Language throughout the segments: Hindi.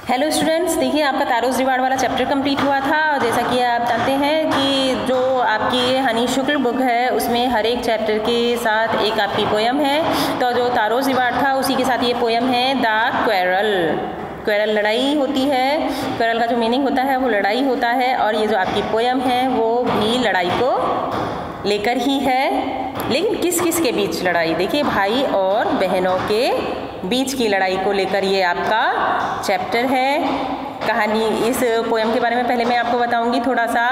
हेलो स्टूडेंट्स, देखिए आपका तारोज़ रिवार्ड वाला चैप्टर कंप्लीट हुआ था। और जैसा कि आप जानते हैं कि जो आपकी ये हनी शुक्ल बुक है उसमें हर एक चैप्टर के साथ एक आपकी पोयम है। तो जो तारोज़ रिवार्ड था उसी के साथ ये पोयम है द क्वेरल। क्वेरल लड़ाई होती है। क्वेरल का जो मीनिंग होता है वो लड़ाई होता है, और ये जो आपकी पोयम है वो भी लड़ाई को लेकर ही है। लेकिन किस किस के बीच लड़ाई? देखिए भाई और बहनों के बीच की लड़ाई को लेकर ये आपका चैप्टर है। कहानी इस पोयम के बारे में पहले मैं आपको बताऊंगी थोड़ा सा।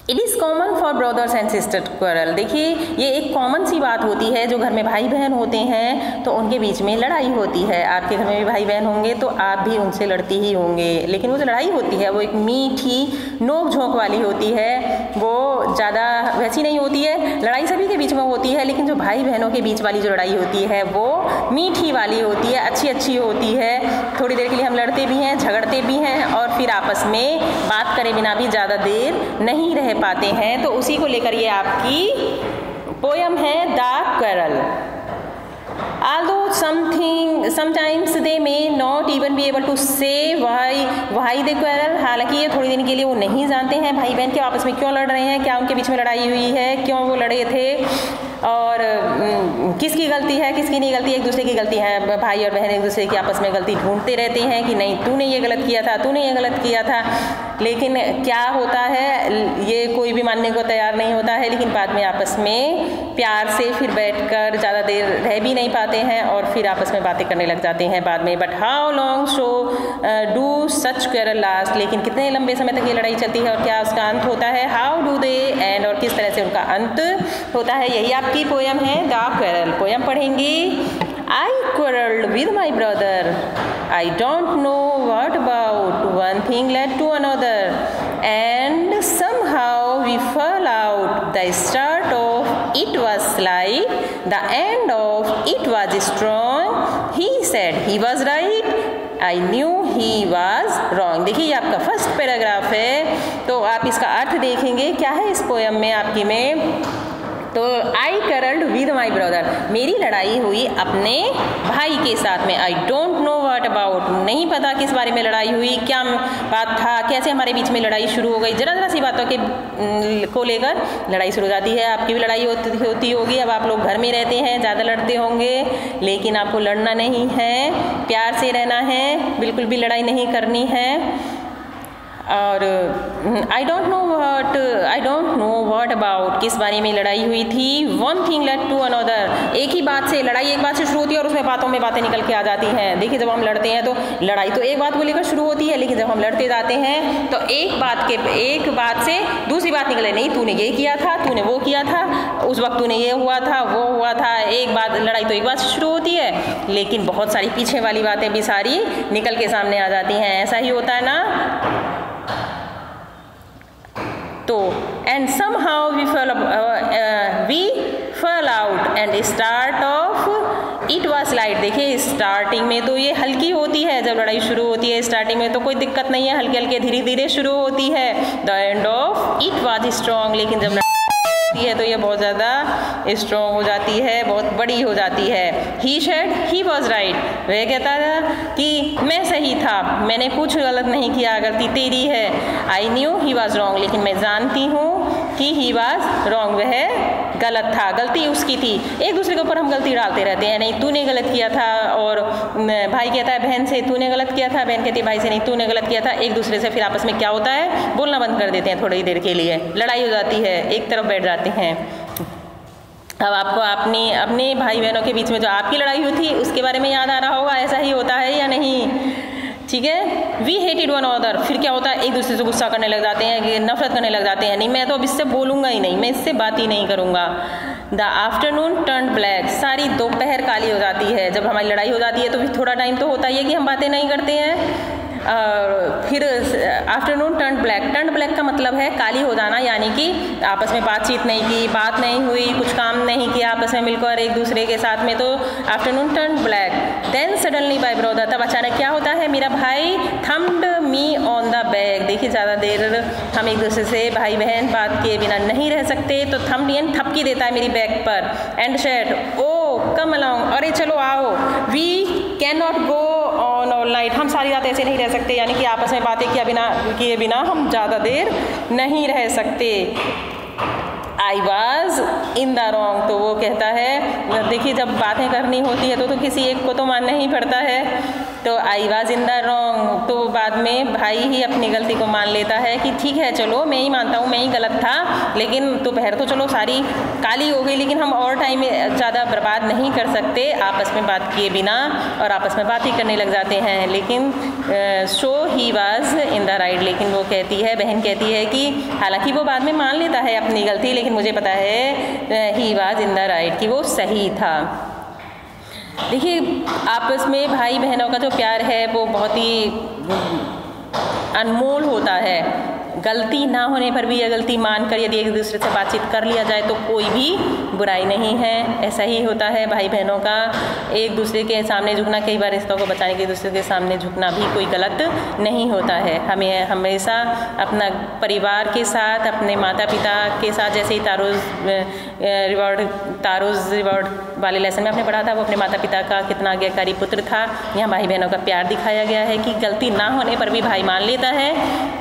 It is common for brothers and sister quarrel. देखिए ये एक कॉमन सी बात होती है, जो घर में भाई बहन होते हैं तो उनके बीच में लड़ाई होती है। आपके घर में भी भाई बहन होंगे तो आप भी उनसे लड़ती ही होंगे, लेकिन वो जो लड़ाई होती है वो एक मीठी नोक झोंक वाली होती है, वो ज़्यादा वैसी नहीं होती है। लड़ाई सभी के बीच में होती है, लेकिन जो भाई बहनों के बीच वाली जो लड़ाई होती है वो मीठी वाली होती है, अच्छी होती है। थोड़ी देर के लिए हम लड़ते भी हैं, झगड़ते भी हैं, और फिर आपस में बात करे बिना भी ज़्यादा देर नहीं रह पाते हैं। तो उसी को लेकर ये आपकी पोयम है the quarrel. Although sometimes they may not even be able to say why they quarrel। हालांकि ये थोड़ी देर के लिए वो नहीं जानते हैं भाई बहन के आपस में क्यों लड़ रहे हैं, क्या उनके बीच में लड़ाई हुई है, क्यों वो लड़े थे, और किसकी गलती है किसकी नहीं गलती। एक दूसरे की गलती है। भाई और बहन एक दूसरे की आपस में गलती ढूंढते रहते हैं कि नहीं तूने ये गलत किया था, तूने ये गलत किया था। लेकिन क्या होता है, ये कोई भी मानने को तैयार नहीं होता है। लेकिन बाद में आपस में प्यार से फिर बैठकर ज़्यादा देर रह भी नहीं पाते हैं और फिर आपस में बातें करने लग जाते हैं बाद में। But how long do such quarrel last. लेकिन कितने लंबे समय तक ये लड़ाई चलती है और क्या उसका अंत होता है? हाउ डू दे एंड, और किस तरह से उनका अंत होता है। यही आपकी पोयम है द क्वेरल। पोयम पढ़ेंगी। I quarreled with my brother. I don't know what about. One thing led to another, and somehow we fell out. The start of it was slight, the end of it was strong. He said he was right, I knew he was wrong। देखिए ये आपका फर्स्ट पैराग्राफ है, तो आप इसका अर्थ देखेंगे क्या है इस पोयम में आपकी में। तो आई quarreled with my brother, मेरी लड़ाई हुई अपने भाई के साथ में। आई डोंट नो व्हाट अबाउट, नहीं पता किस बारे में लड़ाई हुई, क्या बात था, कैसे हमारे बीच में लड़ाई शुरू हो गई। जरा सी बातों के को लेकर लड़ाई शुरू हो जाती है। आपकी भी लड़ाई होती होगी। अब आप लोग घर में रहते हैं, ज़्यादा लड़ते होंगे, लेकिन आपको लड़ना नहीं है, प्यार से रहना है, बिल्कुल भी लड़ाई नहीं करनी है। और I don't know what about, किस बारे में लड़ाई हुई थी। One thing led to another, एक ही बात से लड़ाई एक बात से शुरू होती है और उसमें बातों में बातें निकल के आ जाती हैं। देखिए जब हम लड़ते हैं तो लड़ाई तो एक बात को लेकर शुरू होती है, लेकिन जब हम लड़ते जाते हैं तो एक बात से दूसरी बात निकले। नहीं तूने ये किया था, तूने वो किया था, उस वक्त तूने ये हुआ था, वो हुआ था। एक बात, लड़ाई तो एक बात से शुरू होती है, लेकिन बहुत सारी पीछे वाली बातें भी सारी निकल के सामने आ जाती हैं। ऐसा ही होता है ना। तो and somehow we fell out and start of it was light। देखिए स्टार्टिंग में तो ये हल्की होती है, जब लड़ाई शुरू होती है स्टार्टिंग में तो कोई दिक्कत नहीं है, हल्के हल्के धीरे धीरे शुरू होती है। The end of it was strong, लेकिन जब है तो ये बहुत ज़्यादा स्ट्रॉन्ग हो जाती है, बहुत बड़ी हो जाती है। He said he was right, वह कहता था कि मैं सही था, मैंने कुछ गलत नहीं किया, गलती तेरी है। I knew he was wrong, लेकिन मैं जानती हूँ कि ही वॉज रॉन्ग, वह गलत था, गलती उसकी थी। एक दूसरे के ऊपर हम गलती डालते रहते हैं, नहीं तूने गलत किया था, और भाई कहता है बहन से तूने गलत किया था, बहन कहती है भाई से नहीं तूने गलत किया था। एक दूसरे से फिर आपस में क्या होता है, बोलना बंद कर देते हैं, थोड़ी देर के लिए लड़ाई हो जाती है, एक तरफ बैठ जाते हैं। अब आपको अपने भाई बहनों के बीच में जो आपकी लड़ाई हुई थी उसके बारे में याद आ रहा होगा, ऐसा ही होता है या नहीं? ठीक है। वी हेटेड वन अनदर, फिर क्या होता है, एक दूसरे से गुस्सा करने लग जाते हैं, नफरत करने लग जाते हैं। नहीं मैं तो अब इससे बोलूँगा ही नहीं, मैं इससे बात ही नहीं करूँगा। द आफ्टरनून टर्न ब्लैक, सारी दोपहर काली हो जाती है। जब हमारी लड़ाई हो जाती है तो फिर थोड़ा टाइम तो होता ही है कि हम बातें नहीं करते हैं। फिर आफ्टरनून टर्न ब्लैक का मतलब है काली हो जाना, यानी कि आपस में बातचीत नहीं की, बात नहीं हुई, कुछ काम नहीं किया आपस में मिलकर एक दूसरे के साथ में, तो afternoon turn black. Then suddenly my brother, तब अचानक क्या होता है, मेरा भाई thumped me on the back. देखिए ज़्यादा देर हम एक दूसरे से भाई बहन बात किए बिना नहीं रह सकते, तो थम्ड यानी थपकी देता है मेरी बैक पर। And said oh come along, अरे चलो आओ, we can not go on all night, हम सारी रात ऐसे नहीं रह सकते, यानी कि आपस में बातें किए बिना हम ज़्यादा देर नहीं रह सकते। I was in the wrong, तो वो कहता है, देखिए जब बातें करनी होती है तो किसी एक को तो मानना ही पड़ता है। तो I was in the wrong, तो बाद में भाई ही अपनी गलती को मान लेता है कि ठीक है चलो मैं ही मानता हूँ मैं ही गलत था, लेकिन दोपहर तो चलो सारी काली हो गई, लेकिन हम और टाइम ज़्यादा बर्बाद नहीं कर सकते आपस में बात किए बिना, और आपस में बात ही करने लग जाते हैं। लेकिन so he was in the right, लेकिन वो कहती है, बहन कहती है कि हालांकि वो बाद में मान लेता है अपनी गलती, लेकिन मुझे पता है ही वॉज इन द राइट, कि वो सही था। देखिए आपस में भाई बहनों का जो प्यार है वो बहुत ही अनमोल होता है। गलती ना होने पर भी या गलती मानकर यदि एक दूसरे से बातचीत कर लिया जाए तो कोई भी बुराई नहीं है। ऐसा ही होता है भाई बहनों का एक दूसरे के सामने झुकना, कई बार रिश्तों को बचाने के दूसरे के सामने झुकना भी कोई गलत नहीं होता है। हमें हमेशा अपना परिवार के साथ, अपने माता पिता के साथ, जैसे ही तारोज़ रिवॉर्ड वाले लेसन में आपने पढ़ा था, वो अपने माता पिता का कितना आज्ञाकारी पुत्र था। यहाँ भाई बहनों का प्यार दिखाया गया है कि गलती ना होने पर भी भाई मान लेता है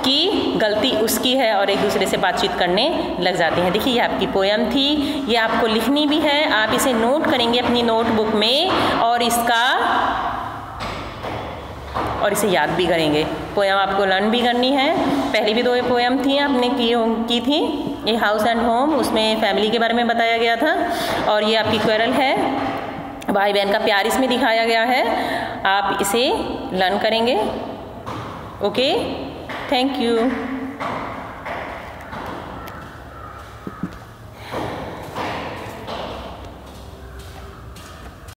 कि गलती उसकी है और एक दूसरे से बातचीत करने लग जाते हैं। देखिए ये आपकी पोयम थी, ये आपको लिखनी भी है, आप इसे नोट करेंगे अपनी नोटबुक में और इसे याद भी करेंगे। पोयम आपको लर्न भी करनी है। पहली भी 2 पोयम थी आपने की थी, ये हाउस एंड होम, उसमें फैमिली के बारे में बताया गया था, और ये आपकी क्वेरल है, भाई बहन का प्यार इसमें दिखाया गया है। आप इसे लर्न करेंगे। Okay, thank you.